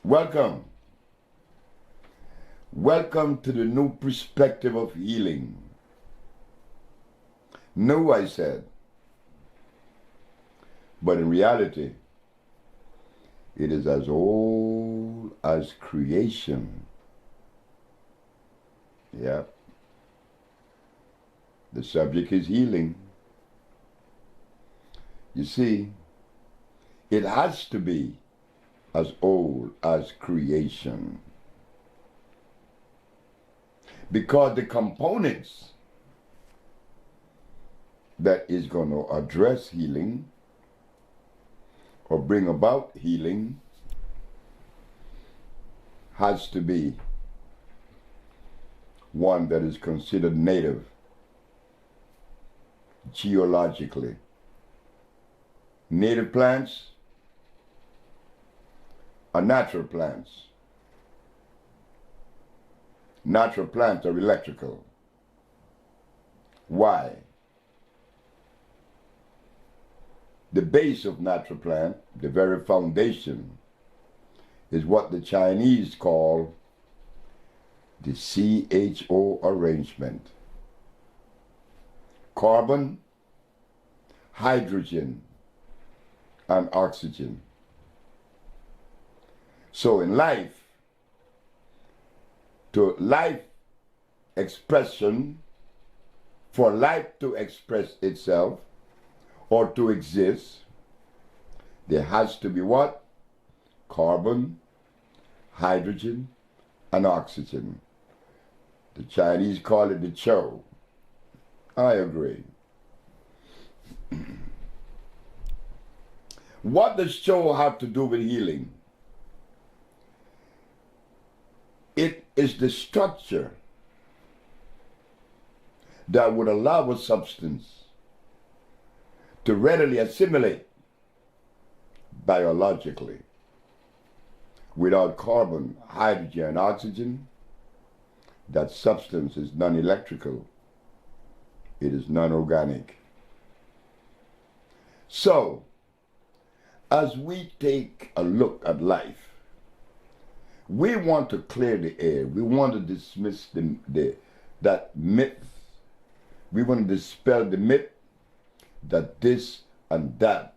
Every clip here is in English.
Welcome. Welcome to the new perspective of healing. New, I said. But in reality, it is as old as creation. Yeah. The subject is healing. You see, it has to be as old as creation. Because the components that is going to address healing or bring about healing has to be one that is considered native geologically. Native plants are natural plants. Natural plants are electrical. Why? The base of natural plant, the very foundation, is what the Chinese call the CHO arrangement. Carbon, hydrogen, and oxygen. So in life, to life expression, for life to express itself or to exist, there has to be what? Carbon, hydrogen, and oxygen. The Chinese call it the CHO. I agree. What does CHO have to do with healing? It is the structure that would allow a substance to readily assimilate biologically. Without carbon, hydrogen, and oxygen, that substance is non-electrical. It is non-organic. So, as we take a look at life, we want to clear the air. We want to dismiss that myth. We want to dispel the myth that this and that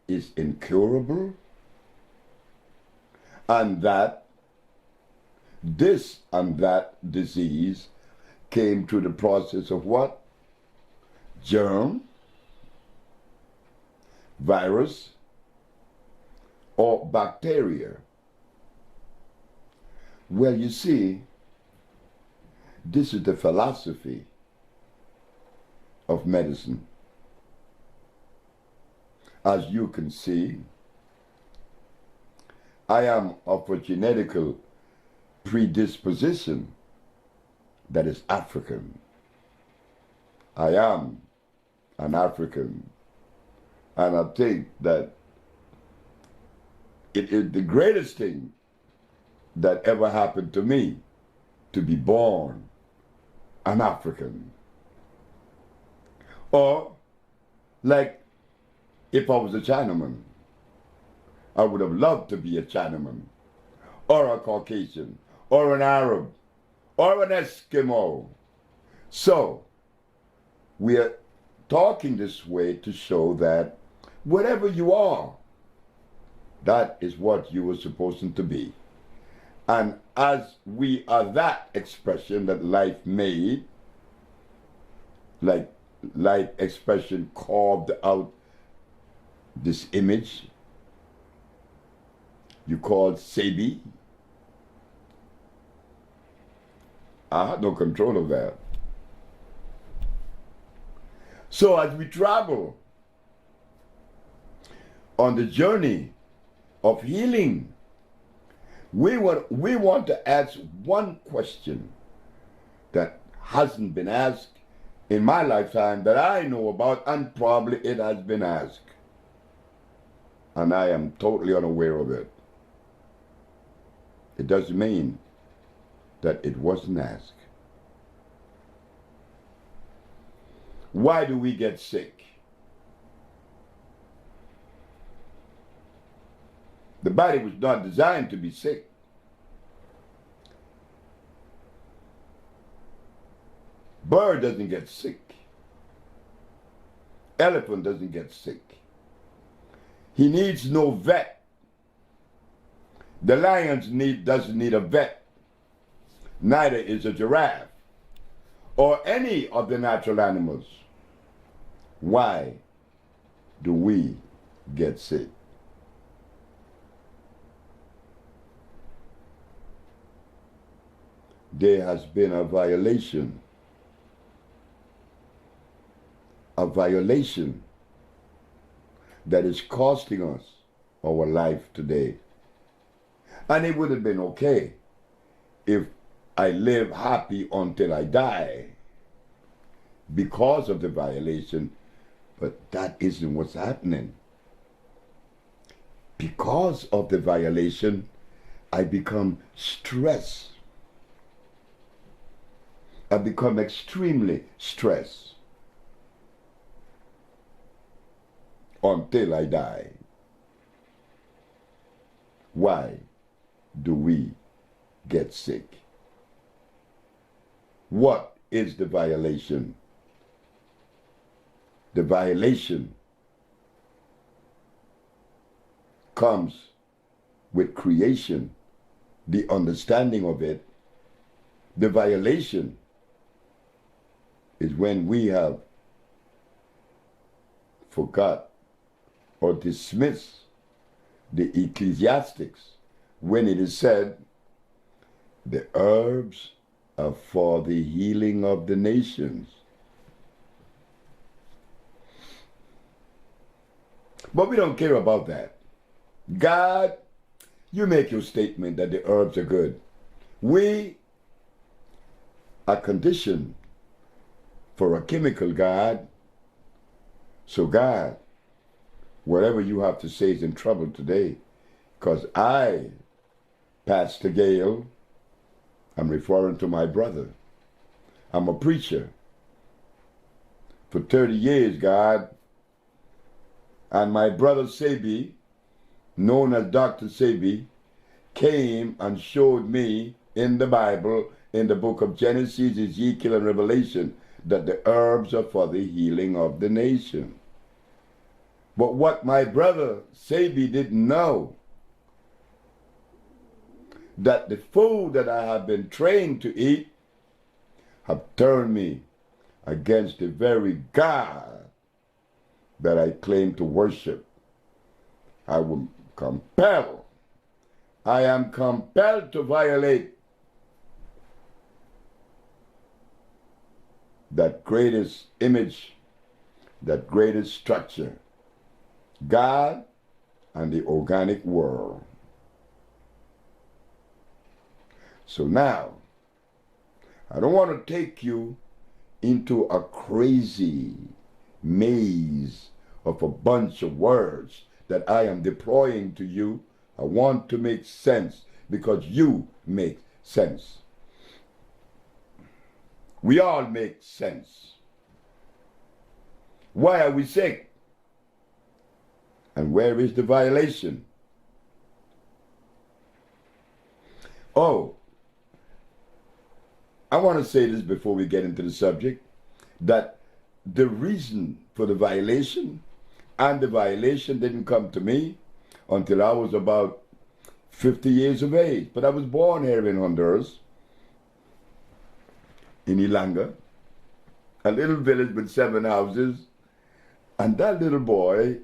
is incurable, and that this and that disease came through the process of what? Germ, virus, or bacteria. Well, you see, this is the philosophy of medicine. As you can see, I am of a genetical predisposition that is African. I am an African, and I think that it is the greatest thing that ever happened to me, to be born an African. Or, like, if I was a Chinaman, I would have loved to be a Chinaman, or a Caucasian, or an Arab, or an Eskimo. So, we are talking this way to show that whatever you are, that is what you were supposed to be. And as we are that expression that life made, like life expression carved out this image, you called Sebi. I had no control of that. So as we travel on the journey of healing, we want to ask one question that hasn't been asked in my lifetime that I know about, and probably it has been asked. And I am totally unaware of it. It doesn't mean that it wasn't asked. Why do we get sick? The body was not designed to be sick. Bird doesn't get sick. Elephant doesn't get sick. He needs no vet. The lion doesn't need a vet. Neither is a giraffe or any of the natural animals. Why do we get sick? There has been a violation that is costing us our life today. And it would have been okay if I live happy until I die because of the violation, but that isn't what's happening. Because of the violation, I become stressed. I become extremely stressed until I die. Why do we get sick? What is the violation? The violation comes with creation, the understanding of it. The violation is when we have forgot or dismissed the ecclesiastics when it is said, the herbs are for the healing of the nations. But we don't care about that. God, you make your statement that the herbs are good. We are conditioned for a chemical, God. So God, whatever you have to say is in trouble today. Because I, Pastor Gale, I'm referring to my brother. I'm a preacher. For 30 years, God. And my brother Sebi, known as Dr. Sebi, came and showed me in the Bible, in the book of Genesis, Ezekiel, and Revelation, that the herbs are for the healing of the nation. But what my brother Sebi didn't know, that the food that I have been trained to eat have turned me against the very God that I claim to worship. I am compelled to violate that greatest image, that greatest structure, God and the organic world. So now, I don't want to take you into a crazy maze of a bunch of words that I am deploying to you. I want to make sense because you make sense. We all make sense. Why are we sick? And where is the violation? Oh, I want to say this before we get into the subject, that the reason for the violation, and the violation didn't come to me until I was about 50 years of age. But I was born here in Honduras, in Ilanga, a little village with 7 houses. And that little boy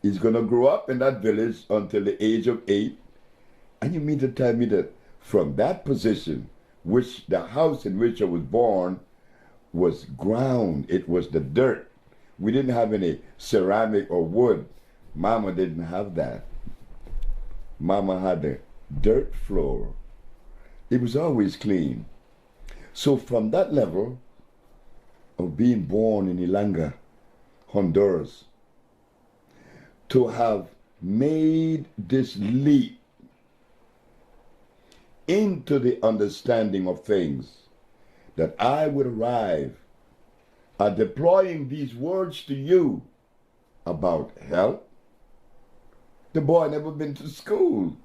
is going to grow up in that village until the age of 8. And you mean to tell me that from that position, which the house in which I was born was ground, it was the dirt. We didn't have any ceramic or wood. Mama didn't have that. Mama had a dirt floor. It was always clean. So from that level of being born in Ilanga, Honduras, to have made this leap into the understanding of things, that I would arrive at deploying these words to you about health, The boy never been to school.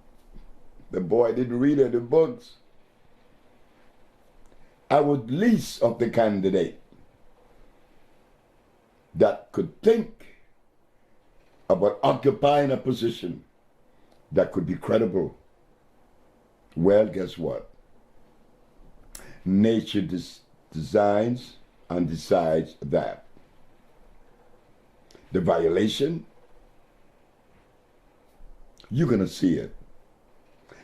The boy didn't read any books. I was least of the candidate that could think about occupying a position that could be credible. Well, guess what? Nature designs and decides that. The violation, you're going to see it.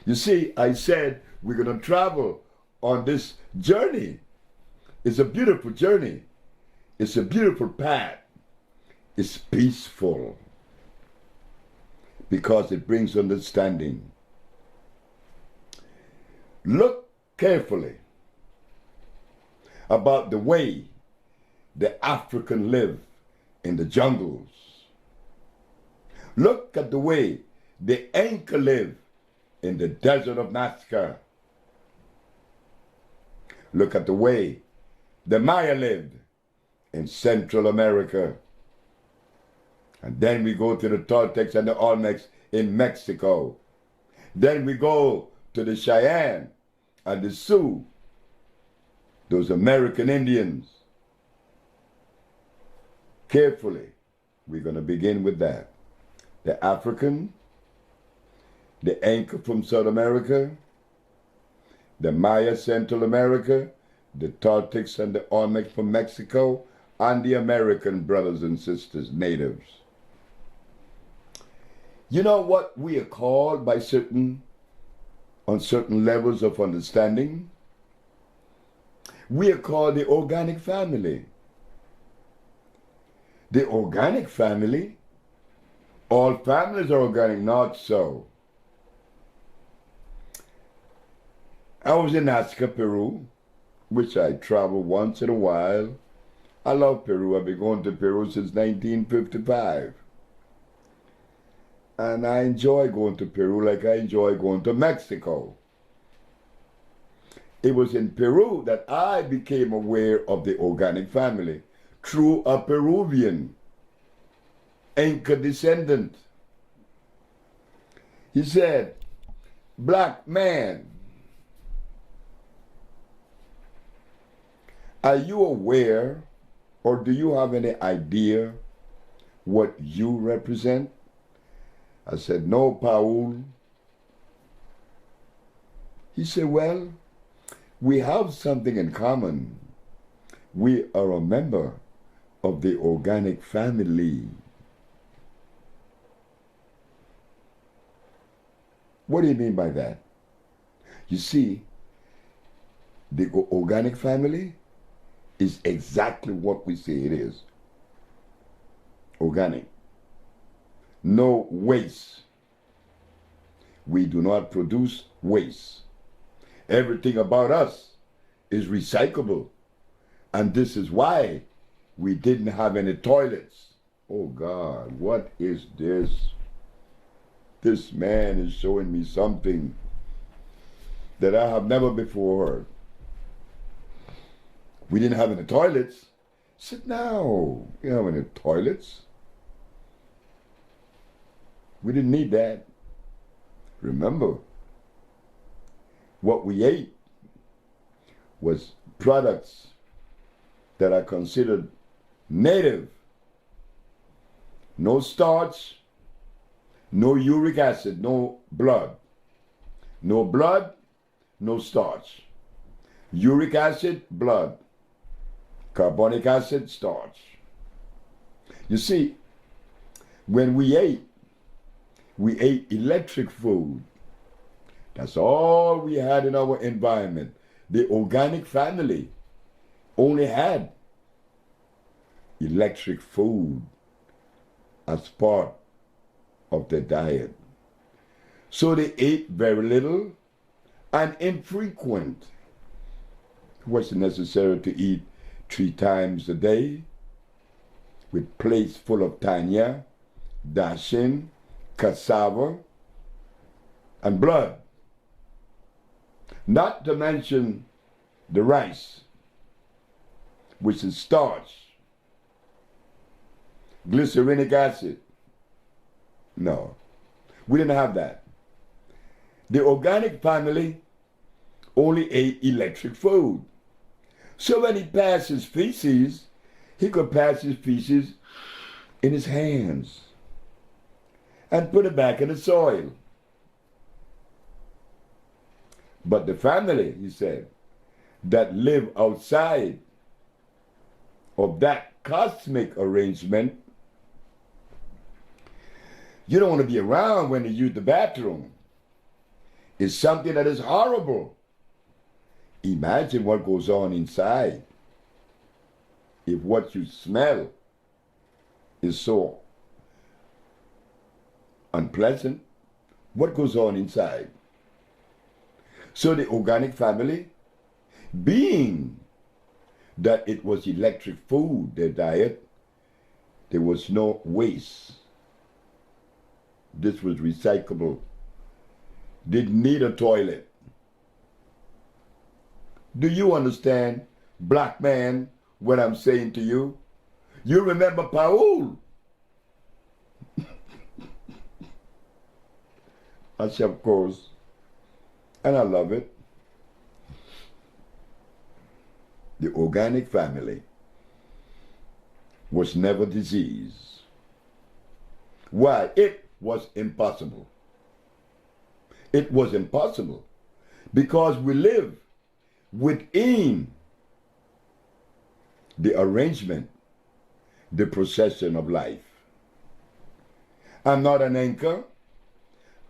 You see, I said we're going to travel on this journey. It's a beautiful journey. It's a beautiful path. It's peaceful because it brings understanding. Look carefully about the way the African live in the jungles. Look at the way the Inca live in the desert of Nazca. Look at the way the Maya lived in Central America. And then we go to the Toltecs and the Olmecs in Mexico. Then we go to the Cheyenne and the Sioux, those American Indians. Carefully, we're going to begin with that. The African, the Inca from South America, the Maya Central America, the Toltecs and the Olmecs from Mexico, and the American brothers and sisters, natives. You know what we are called by on certain levels of understanding? We are called the organic family. The organic family, all families are organic, not so. I was in Nazca, Peru, which I travel once in a while. I love Peru. I've been going to Peru since 1955. And I enjoy going to Peru like I enjoy going to Mexico. It was in Peru that I became aware of the organic family through a Peruvian Inca descendant. He said, "Black man, are you aware or do you have any idea what you represent?" I said, "No, Paul." He said, "Well, we have something in common. We are a member of the organic family." What do you mean by that? You see, the organic family is exactly what we say it is. Organic. No waste. We do not produce waste. Everything about us is recyclable. And this is why we didn't have any toilets. Oh God, what is this? This man is showing me something that I have never before heard. We didn't have any toilets. I said, no, we don't have any toilets. We didn't need that. Remember, what we ate was products that are considered native. No starch, no uric acid, no blood. No blood, no starch. Uric acid, blood. Carbonic acid, starch. You see, when we ate electric food. That's all we had in our environment. The organic family only had electric food as part of their diet. So they ate very little and infrequent. It wasn't necessary to eat 3 times a day with plates full of tanya, dashin, cassava, and blood. Not to mention the rice, which is starch, glycerinic acid. No. We didn't have that. The organic family only ate electric food. So when he passed his feces, he could pass his feces in his hands and put it back in the soil. But the family, he said, that live outside of that cosmic arrangement, you don't want to be around when you use the bathroom. It's something that is horrible. Imagine what goes on inside if what you smell is so unpleasant. What goes on inside? So the organic family, being that it was electric food, their diet, there was no waste. This was recyclable. Didn't need a toilet. Do you understand, black man, what I'm saying to you? You remember Paul? I said, of course. And I love it. The organic family was never diseased. Why? It was impossible. It was impossible because we live within the arrangement, the procession of life. I'm not an anchor,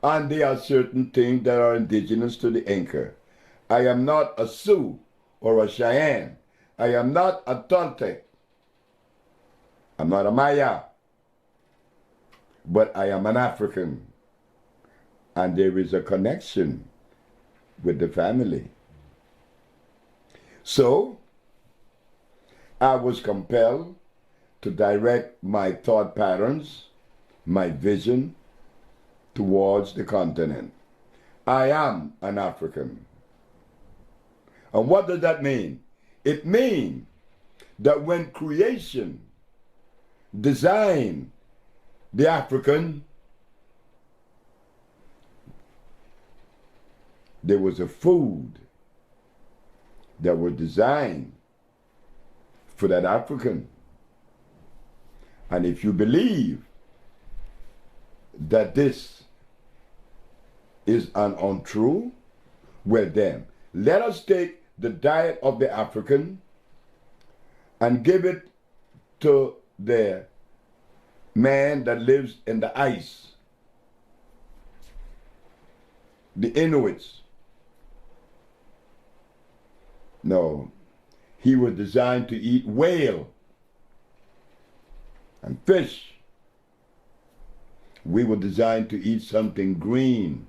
and there are certain things that are indigenous to the anchor. I am not a Sioux or a Cheyenne. I am not a Toltec. I'm not a Maya. But I am an African. And there is a connection with the family. So, I was compelled to direct my thought patterns, my vision, towards the continent. I am an African. And what does that mean? It means that when creation designed the African, there was a food that was designed for that African. And if you believe that this is an untrue, well then, let us take the diet of the African and give it to the man that lives in the ice, the Inuits. No, he was designed to eat whale and fish. We were designed to eat something green.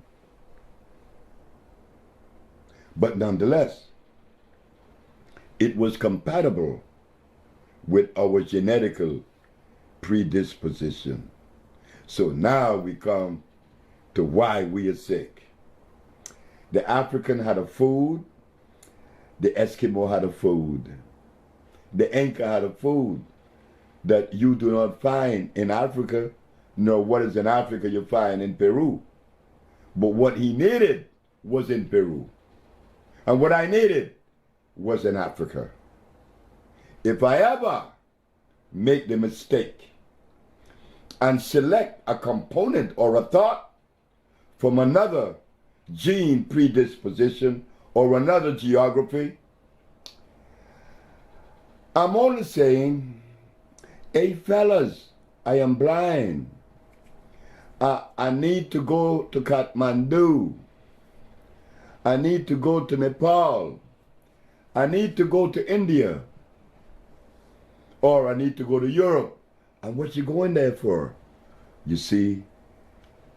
But nonetheless, it was compatible with our genetical predisposition. So now we come to why we are sick. The African had a food, the Eskimo had a food, the Inca had a food that you do not find in Africa, nor what is in Africa you find in Peru. But what he needed was in Peru. And what I needed was in Africa. If I ever make the mistake and select a component or a thought from another gene predisposition or another geography, I'm only saying, hey fellas, I am blind. I need to go to Kathmandu. I need to go to Nepal. I need to go to India. Or I need to go to Europe. And what you going there for? You see,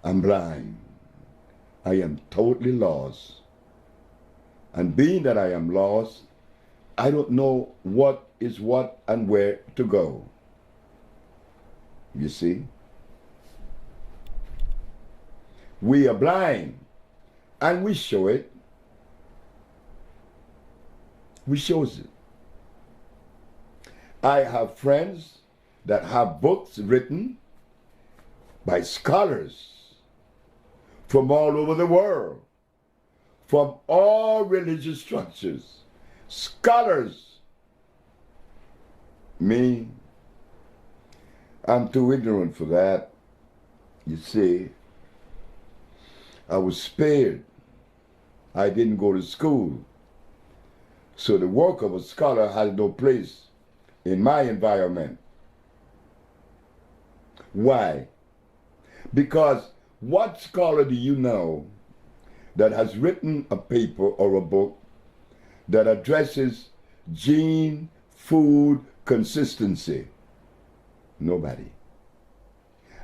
I'm blind. I am totally lost. And being that I am lost, I don't know what is what and where to go. You see? We are blind, and we show it. We shows it. I have friends that have books written by scholars from all over the world, from all religious structures, scholars. Me, I'm too ignorant for that. You see, I was spared. I didn't go to school. So the work of a scholar has no place in my environment. Why? Because what scholar do you know that has written a paper or a book that addresses gene food consistency? Nobody.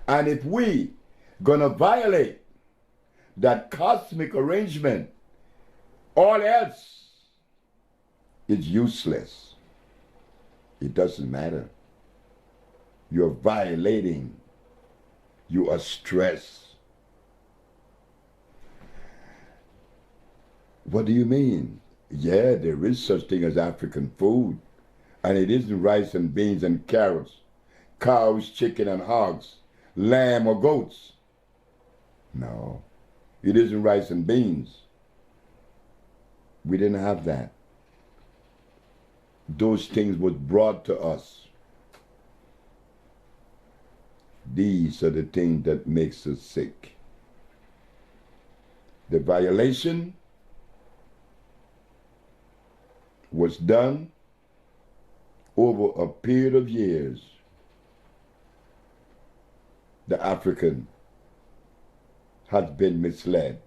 And if we gonna violate that cosmic arrangement, all else is useless. It doesn't matter. You're violating. You are stressed. What do you mean? Yeah, there is such thing as African food. And it isn't rice and beans and carrots, cows, chicken and hogs, lamb or goats. No, it isn't rice and beans. We didn't have that. Those things was brought to us. These are the things that makes us sick. The violation was done over a period of years. The African has been misled.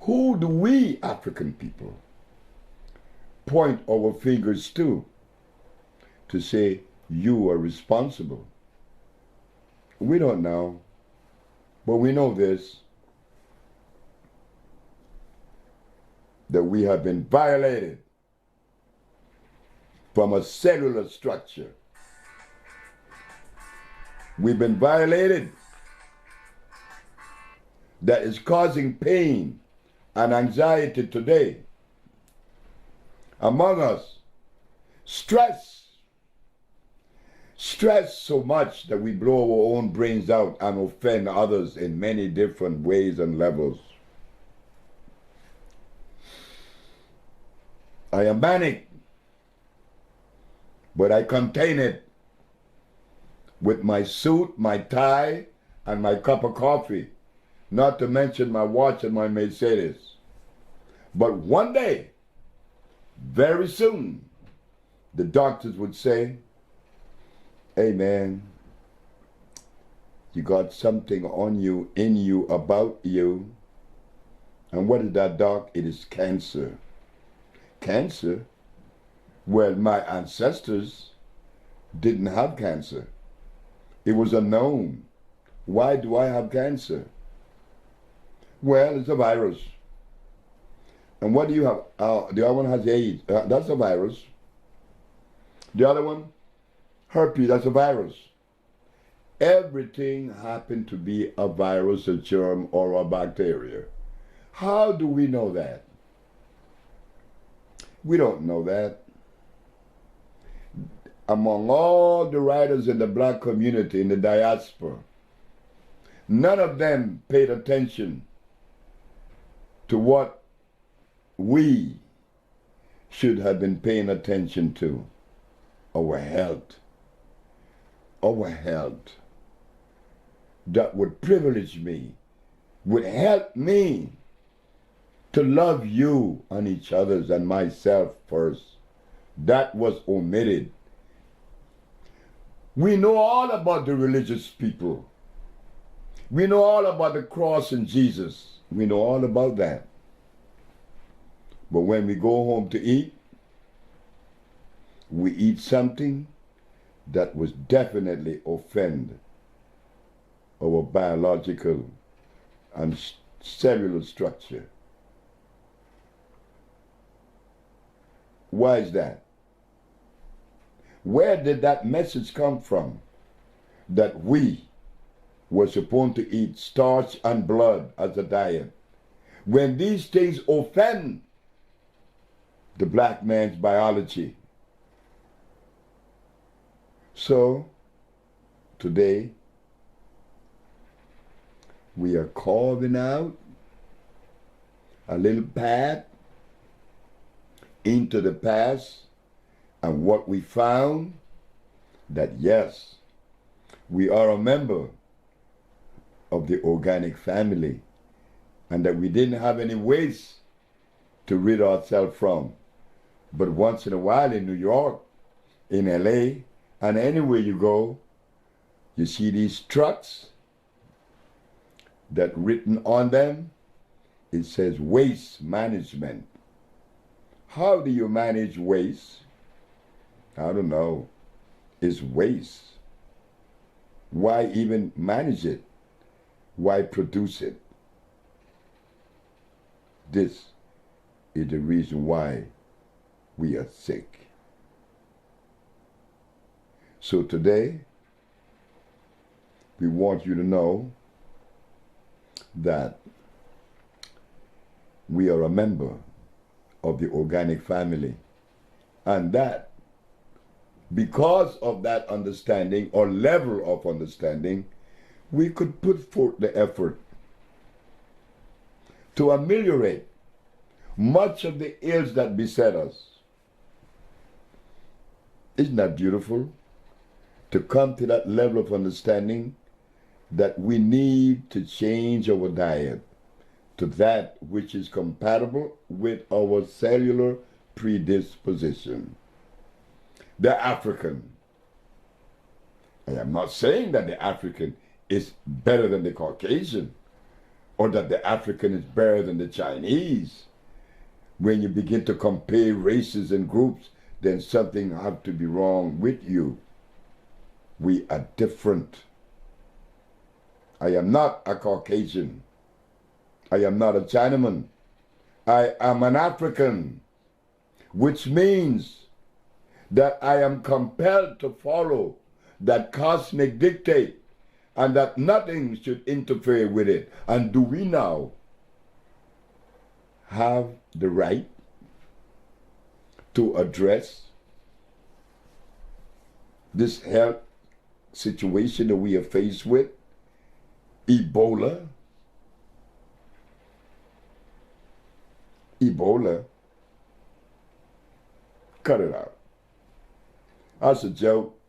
Who do we African people point our fingers to say you are responsible? We don't know, but we know this, that we have been violated from a cellular structure. We've been violated that is causing pain and anxiety today among us. Stress so much that we blow our own brains out and offend others in many different ways and levels. I am manic, but I contain it with my suit, my tie, and my cup of coffee, not to mention my watch and my Mercedes. But one day, very soon, the doctors would say, hey man, you got something on you, in you, about you. And what is that, doc? It is cancer. Cancer? Well, my ancestors didn't have cancer. It was unknown. Why do I have cancer? Well, it's a virus. And what do you have? The other one has AIDS. That's a virus. The other one, herpes, that's a virus. Everything happened to be a virus, a germ, or a bacteria. How do we know that? We don't know that. Among all the writers in the black community, in the diaspora, none of them paid attention to what we should have been paying attention to. Our health. Our health. That would privilege me, would help me to love you and each other and myself first. That was omitted. We know all about the religious people. We know all about the cross and Jesus. We know all about that. But when we go home to eat, we eat something that was definitely offend our biological and cellular structure. Why is that? Where did that message come from? That we were supposed to eat starch and blood as a diet. When these things offend the black man's biology. So, today, We are carving out a little path into the past, and what we found, that yes, we are a member of the organic family, and that we didn't have any waste to rid ourselves from. But once in a while in New York, in LA, and anywhere you go, you see these trucks that written on them, it says waste management. How do you manage waste? I don't know. It's waste. Why even manage it? Why produce it? This is the reason why we are sick. So today, we want you to know that we are a member of the organic family, and that because of that understanding or level of understanding, we could put forth the effort to ameliorate much of the ills that beset us. Isn't that beautiful? To come to that level of understanding that we need to change our diet to that which is compatible with our cellular predisposition. The African. I am not saying that the African is better than the Caucasian, or that the African is better than the Chinese. When you begin to compare races and groups, then something has to be wrong with you. We are different. I am not a Caucasian. I am not a Chinaman. I am an African, which means that I am compelled to follow that cosmic dictate, and that nothing should interfere with it. And do we now have the right to address this health situation that we are faced with? Ebola. Ebola. Cut it out. That's a joke.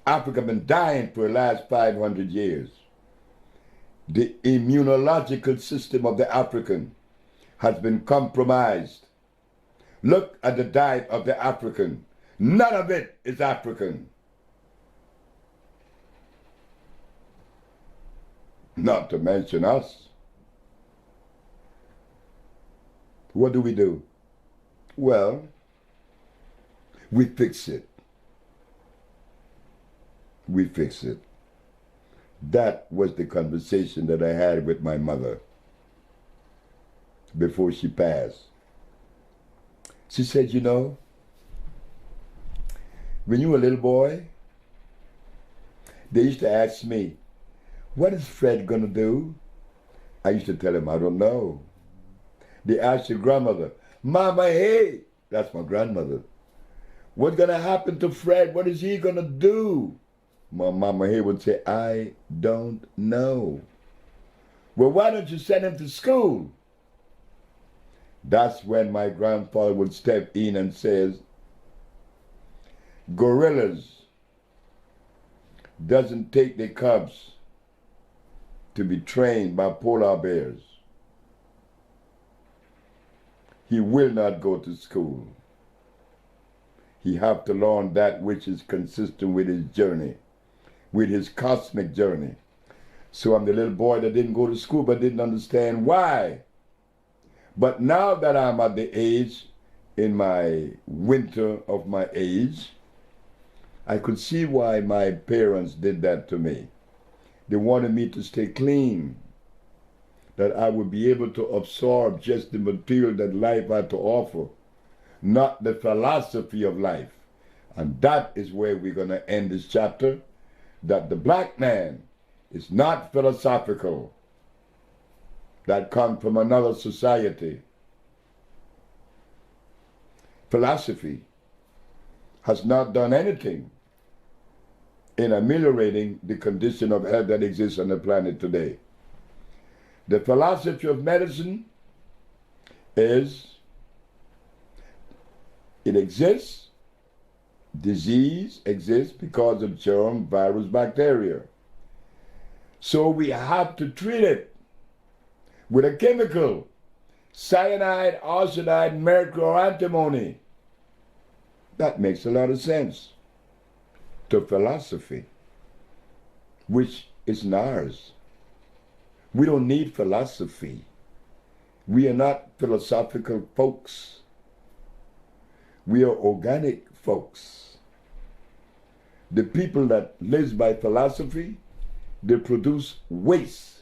Africa been dying for the last 500 years. The immunological system of the African has been compromised. Look at the diet of the African. None of it is African. Not to mention us. What do? Well, we fix it. We fix it. That was the conversation that I had with my mother before she passed. She said, you know, when you were a little boy, they used to ask me, what is Fred gonna do? I used to tell him, I don't know. They asked your grandmother, Mama, hey, that's my grandmother. What's gonna happen to Fred? What is he gonna do? My Mama here would say, I don't know. Well, why don't you send him to school? That's when my grandfather would step in and says, gorillas doesn't take their cubs to be trained by polar bears. He will not go to school. He have to learn that which is consistent with his journey, with his cosmic journey. So I'm the little boy that didn't go to school but didn't understand why. But now that I'm at the age, in my winter of my age, I could see why my parents did that to me. They wanted me to stay clean, that I would be able to absorb just the material that life had to offer, not the philosophy of life. And that is where we're going to end this chapter, that the black man is not philosophical, that come from another society. Philosophy has not done anything in ameliorating the condition of health that exists on the planet today. The philosophy of medicine is it exists, disease exists because of germ, virus, bacteria. So we have to treat it with a chemical, cyanide, arsenide, mercury, or antimony. That makes a lot of sense to philosophy, which is ours. We don't need philosophy. We are not philosophical folks. We are organic folks. The people that live by philosophy, they produce waste.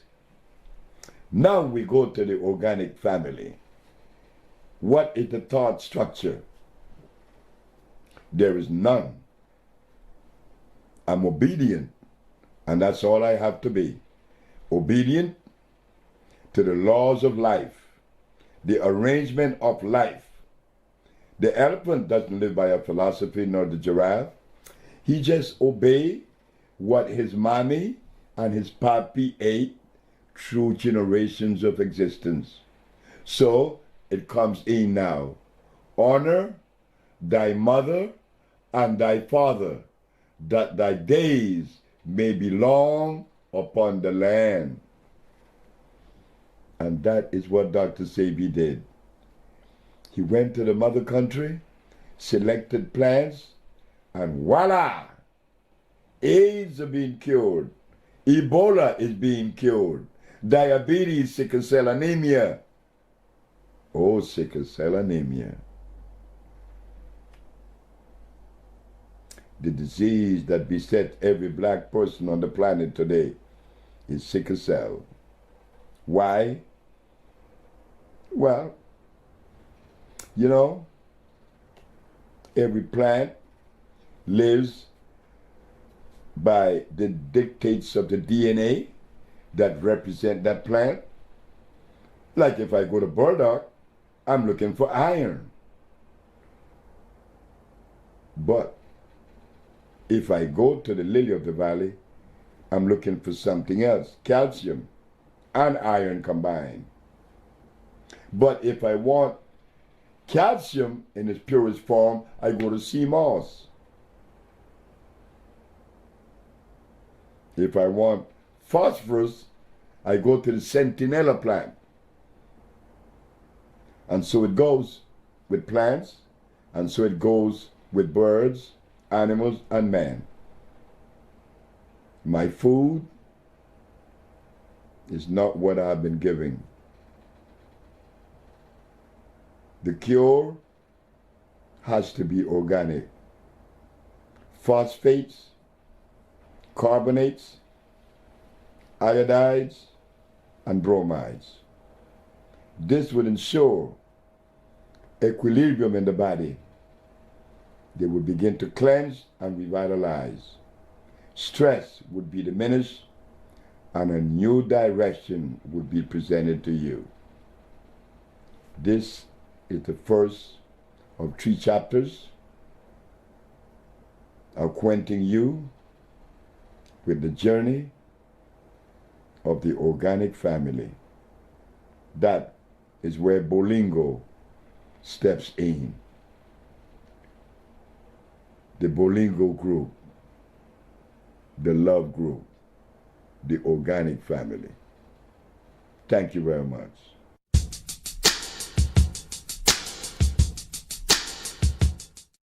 Now we go to the organic family. What is the thought structure? There is none. I'm obedient, and that's all I have to be. Obedient to the laws of life, the arrangement of life. The elephant doesn't live by a philosophy, nor the giraffe. He just obeys what his mommy and his papi ate through generations of existence. So it comes in now. Honor thy mother and thy father, that thy days may be long upon the land. And that is what Dr. Sebi did. He went to the mother country, selected plants, and voila! AIDS are being cured. Ebola is being cured. Diabetes, sickle cell anemia. Oh, sickle cell anemia. The disease that beset every black person on the planet today is sickle cell. Why? Well, you know, every plant lives by the dictates of the DNA that represent that plant. Like if I go to burdock, I'm looking for iron. But if I go to the lily of the valley, I'm looking for something else, calcium and iron combined. But if I want calcium in its purest form, I go to sea moss. If I want phosphorus, I go to the sentinella plant. And so it goes with plants, and so it goes with birds, animals, and man. My food is not what I've been giving. The cure has to be organic. Phosphates, carbonates, iodides, and bromides. This would ensure equilibrium in the body. They would begin to cleanse and revitalize. Stress would be diminished, and a new direction would be presented to you. This is the first of 3 chapters acquainting you with the journey of the organic family. That is where Bolingo steps in. The Bolingo group, the love group, the organic family. Thank you very much.